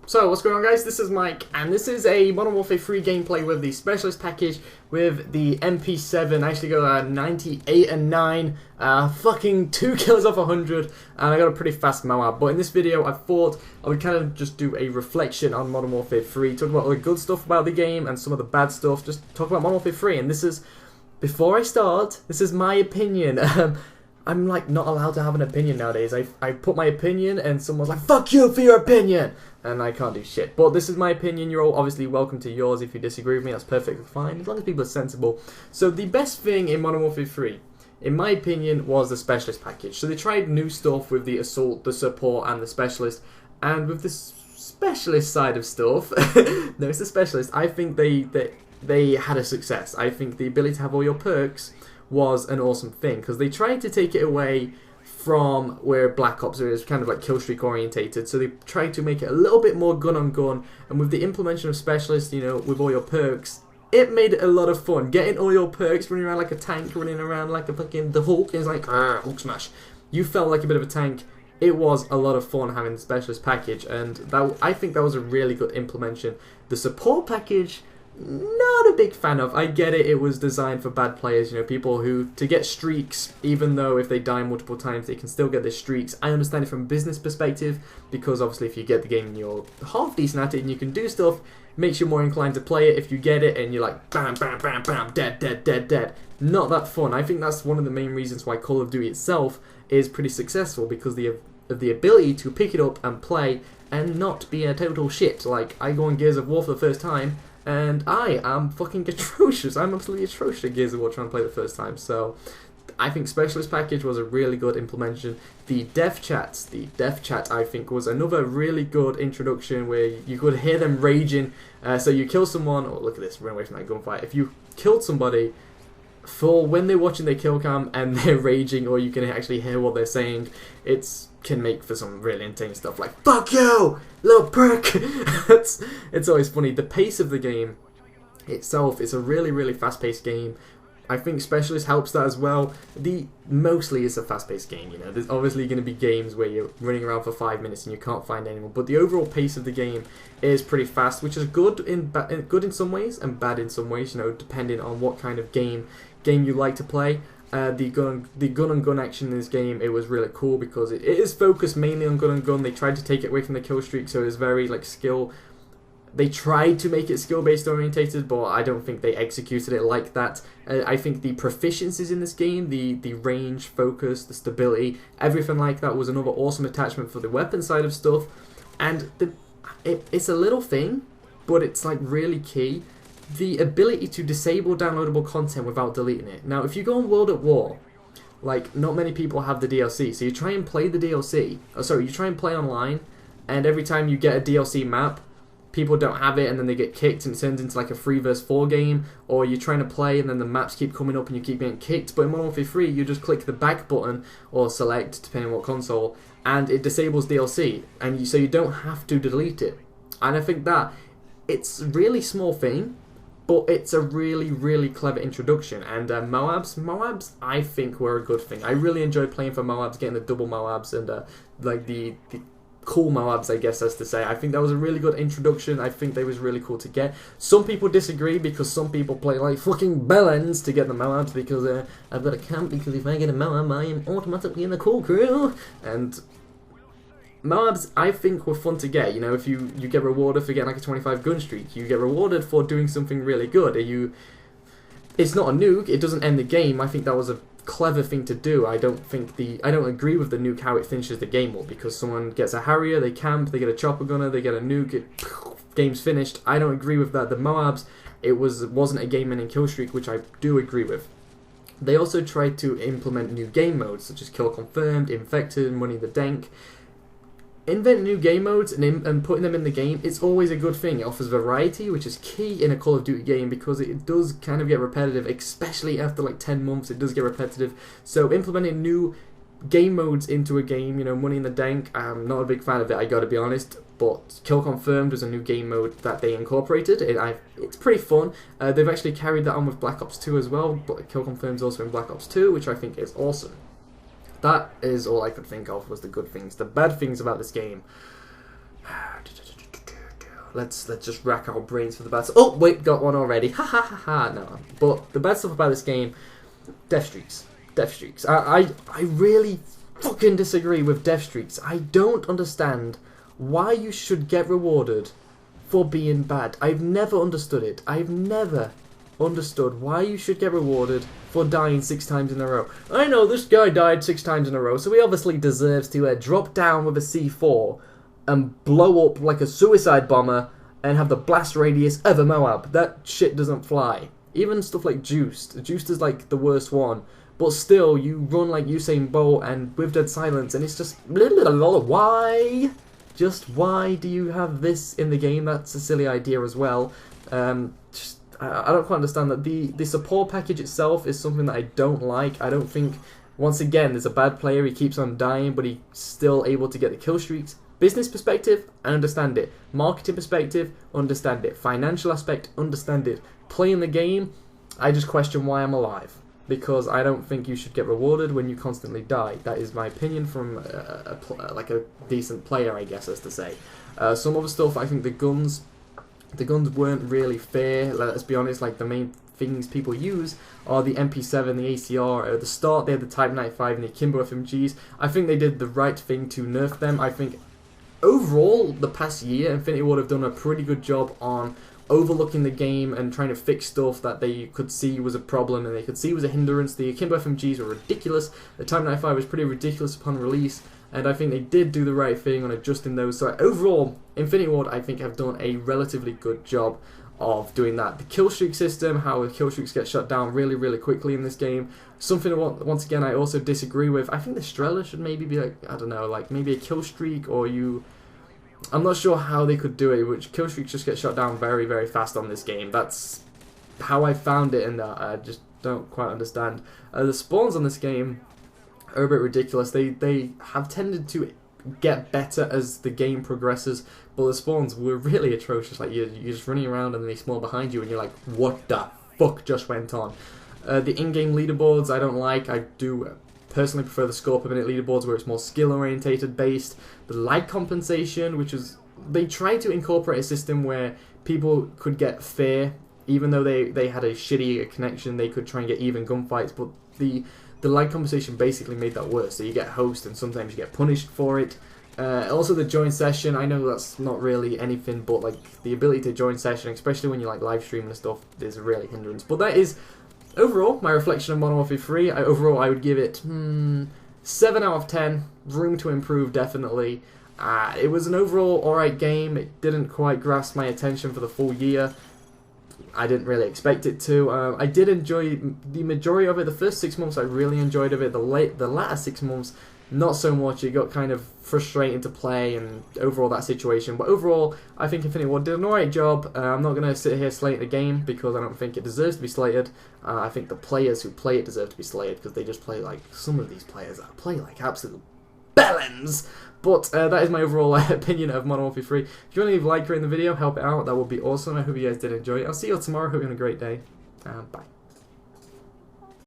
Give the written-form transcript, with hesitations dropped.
So, what's going on, guys? This is Mike, and this is a Modern Warfare 3 gameplay with the Specialist package with the MP7. I actually got a 98 and 9, fucking 2 kills off 100, and I got a pretty fast MOAB. But in this video, I thought I would kind of just do a reflection on Modern Warfare 3, talk about all the good stuff about the game and some of the bad stuff, just talk about Modern Warfare 3. And this is, before I start, this is my opinion. I'm like not allowed to have an opinion nowadays. I put my opinion and someone's like, fuck you for your opinion! And I can't do shit. But this is my opinion. You're all obviously welcome to yours. If you disagree with me, that's perfectly fine, as long as people are sensible. So the best thing in Modern Warfare 3, in my opinion, was the Specialist package. So they tried new stuff with the Assault, the Support, and the Specialist. And with the Specialist side of stuff, no, it's the Specialist, I think they had a success. I think the ability to have all your perks was an awesome thing, because they tried to take it away from where Black Ops is kind of like kill streak orientated, so they tried to make it a little bit more gun on gun, and with the implementation of Specialist, you know, with all your perks, it made it a lot of fun. Getting all your perks, running around like a tank, running around like a fucking the Hulk, and it's like, Hulk smash. You felt like a bit of a tank. It was a lot of fun having the Specialist package, and that, I think that was a really good implementation. The Support package, not a big fan of. I get it, it was designed for bad players, you know, people who, to get streaks, even though if they die multiple times, they can still get their streaks. I understand it from a business perspective, because obviously if you get the game and you're half decent at it and you can do stuff, it makes you more inclined to play it. If you get it and you're like, bam, bam, bam, bam, dead, dead, dead, dead, not that fun. I think that's one of the main reasons why Call of Duty itself is pretty successful, because of the ability to pick it up and play and not be a total shit. Like, I go on Gears of War for the first time, and I am fucking atrocious. I'm absolutely atrocious at Gears of War trying to play the first time. So I think Specialist package was a really good implementation. The death chat I think was another really good introduction, where you could hear them raging. So you kill someone, oh look at this, run away from that gunfight. If you killed somebody, for when they're watching their kill cam and they're raging, or you can actually hear what they're saying, it can make for some really intense stuff like, fuck you, little prick! It's always funny. The pace of the game itself is a really, really fast-paced game. I think Specialist helps that as well. Mostly it's a fast-paced game, you know. There's obviously going to be games where you're running around for 5 minutes and you can't find anyone, but the overall pace of the game is pretty fast, which is good in some ways and bad in some ways, you know, depending on what kind of game you like to play. The gun on gun action in this game, it was really cool, because it is focused mainly on gun on gun. They tried to take it away from the kill streak, so it was very like skill. They tried to make it skill-based orientated, but I don't think they executed it like that. I think the proficiencies in this game, the range, focus, the stability, everything like that was another awesome attachment for the weapon side of stuff. And it's a little thing, but it's like really key. The ability to disable downloadable content without deleting it. Now, if you go on World at War, like, not many people have the DLC, so you try and play the DLC, you try and play online, and every time you get a DLC map, people don't have it, and then they get kicked, and it turns into like a 3 vs 4 game, or you're trying to play, and then the maps keep coming up, and you keep getting kicked. But in Modern Warfare 3, you just click the back button, or select, depending on what console, and it disables DLC, and so you don't have to delete it. And I think that it's a really small thing, but it's a really, really clever introduction. And MOABs, I think, were a good thing. I really enjoyed playing for MOABs, getting the double MOABs, and like the cool MOABs, I guess that's to say. I think that was a really good introduction. I think they was really cool to get. Some people disagree, because some people play like fucking bellends to get the MOABs, because I've got a camp, because if I get a MOAB, I am automatically in the cool crew. And MOABs, I think, were fun to get. You know, if you get rewarded for getting like a 25 gun streak, you get rewarded for doing something really good. It's not a nuke, it doesn't end the game. I think that was a clever thing to do. I don't agree with the nuke, how it finishes the game up, because someone gets a Harrier, they camp, they get a chopper gunner, they get a nuke, game's finished. I don't agree with that. The MOABs, it wasn't a game-ending kill streak, which I do agree with. They also tried to implement new game modes, such as Kill Confirmed, Infected, Money in the Dank. Inventing new game modes and putting them in the game, it's always a good thing. It offers variety, which is key in a Call of Duty game, because it does kind of get repetitive, especially after like 10 months, it does get repetitive. So implementing new game modes into a game, you know, Money in the Dank, I'm not a big fan of it, I gotta be honest, but Kill Confirmed was a new game mode that they incorporated. It's pretty fun. They've actually carried that on with Black Ops 2 as well, but Kill Confirmed's also in Black Ops 2, which I think is awesome. That is all I could think of was the good things. The bad things about this game, let's just rack our brains for the bad stuff. Oh, wait, got one already. Ha ha ha ha. No, but the bad stuff about this game, death streaks. Death streaks. I really fucking disagree with death streaks. I don't understand why you should get rewarded for being bad. I've never understood it. I've never understood why you should get rewarded for dying 6 times in a row. I know this guy died 6 times in a row, so he obviously deserves to drop down with a C4 and blow up like a suicide bomber and have the blast radius of a Moab. That shit doesn't fly. Even stuff like Juiced. Juiced is like the worst one. But still, you run like Usain Bolt and with dead silence, and it's just why? Just why do you have this in the game? That's a silly idea as well. I don't quite understand that. The support package itself is something that I don't like. I don't think, once again, there's a bad player, he keeps on dying, but he's still able to get the kill streaks. Business perspective, I understand it. Marketing perspective, understand it. Financial aspect, understand it. Playing the game, I just question why I'm alive. Because I don't think you should get rewarded when you constantly die. That is my opinion from like a decent player, I guess, as to say. Some other stuff, I think the guns weren't really fair. Let's be honest, like the main things people use are the MP7, the ACR. At the start, they had the Type 95 and the Akimbo FMGs. I think they did the right thing to nerf them. I think overall, the past year, Infinity Ward have done a pretty good job on overlooking the game and trying to fix stuff that they could see was a problem and they could see was a hindrance. The Akimbo FMGs were ridiculous. The Type 95 was pretty ridiculous upon release, and I think they did do the right thing on adjusting those. So overall, Infinity Ward, I think, have done a relatively good job of doing that. The kill streak system, how the kill streaks get shut down really, really quickly in this game, something once again I also disagree with. I think the Strela should maybe be like, I don't know, like maybe a kill streak, or I'm not sure how they could do it, which kill streaks just get shut down very, very fast on this game. That's how I found it, and I just don't quite understand. The spawns on this game are a bit ridiculous. They have tended to get better as the game progresses, but the spawns were really atrocious. Like you're just running around and then they spawn behind you, and you're like, what the fuck just went on? The in-game leaderboards I don't like. I do personally prefer the score per minute leaderboards where it's more skill orientated based. The lag compensation, which is, they tried to incorporate a system where people could get fair, even though they had a shitty connection, they could try and get even gunfights, but the lag compensation basically made that worse. So you get host and sometimes you get punished for it. Also the join session, I know that's not really anything, but like the ability to join session, especially when you like live streaming and stuff, is a really hindrance. But that is overall my reflection on Modern Warfare 3. Overall I would give it 7 out of 10. Room to improve, definitely. It was an overall alright game. It didn't quite grasp my attention for the full year. I didn't really expect it to. I did enjoy the majority of it. The first 6 months I really enjoyed of it. The latter 6 months, not so much. It got kind of frustrating to play and overall that situation. But overall, I think Infinity Ward did an alright job. I'm not going to sit here slate the game because I don't think it deserves to be slated. I think the players who play it deserve to be slated because they just play like, some of these players that play like absolute bellends. But that is my overall opinion of Modern Warfare 3. If you want to leave a like, rate in the video, help it out, that would be awesome. I hope you guys did enjoy it. I'll see you all tomorrow. Hope you're having a great day. Bye.